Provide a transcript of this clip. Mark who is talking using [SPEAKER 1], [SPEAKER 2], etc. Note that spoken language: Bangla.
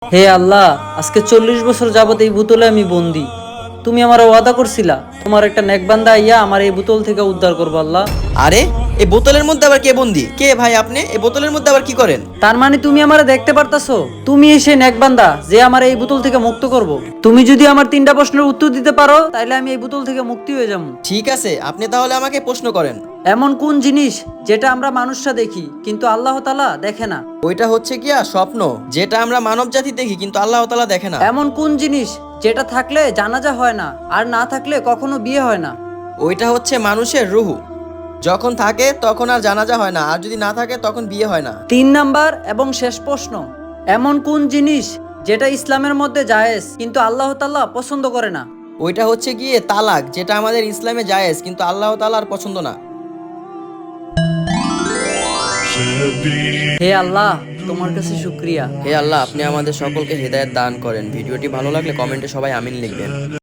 [SPEAKER 1] হে আল্লাহ, আজকে 40 বছর যাবত এই বোতলে আমি বন্দি। তুমি আমার ওয়াদা করছিলা তোমার একটা নেক বান্দা আইয়া আমার এই বোতল থেকে উদ্ধার করবো আল্লাহ।
[SPEAKER 2] আরে এই বোতলের মধ্যে আবার কে বন্দি? কে ভাই আপনি? এই বোতলের মধ্যে আবার কি করেন?
[SPEAKER 1] তার মানে তুমি আমারে দেখতে পারতাছো? তুমি সেই নেক বান্দা যে আমার এই বোতল থেকে মুক্ত করব। তুমি যদি আমার 3টা প্রশ্নের উত্তর দিতে পারো তাহলে আমি এই বোতল থেকে মুক্তি হয়ে যাবো।
[SPEAKER 2] ঠিক আছে, আপনি তাহলে আমাকে প্রশ্ন করেন।
[SPEAKER 1] এমন কোন জিনিস যেটা আমরা মানুষরা দেখি কিন্তু আল্লাহ তাআলা দেখে না?
[SPEAKER 2] ওইটা হচ্ছে গিয়া স্বপ্ন, যেটা আমরা মানব জাতি দেখি কিন্তু আল্লাহ তাআলা দেখে না।
[SPEAKER 1] এমন কোন জিনিস যেটা থাকলে জানাজা হয় না আর না থাকলে কখনো বিয়ে হয় না?
[SPEAKER 2] ওইটা হচ্ছে মানুষের রুহু, যখন থাকে তখন আর জানাজা হয় না, আর যদি না থাকে তখন বিয়ে হয় না।
[SPEAKER 1] 3 নাম্বার এবং শেষ প্রশ্ন, এমন কোন জিনিস যেটা ইসলামের মধ্যে জায়েজ কিন্তু আল্লাহ তাআলা পছন্দ করে না?
[SPEAKER 2] ওইটা হচ্ছে গিয়ে তালাক, যেটা আমাদের ইসলামে জায়েজ কিন্তু আল্লাহ তাআলার পছন্দ না।
[SPEAKER 1] হে আল্লাহ, তোমার কাছে শুকরিয়া।
[SPEAKER 2] হে আল্লাহ, আপনি আমাদের সকলকে হেদায়েত দান করেন। ভিডিওটি ভালো লাগলে কমেন্টে সবাই আমিন লিখবেন।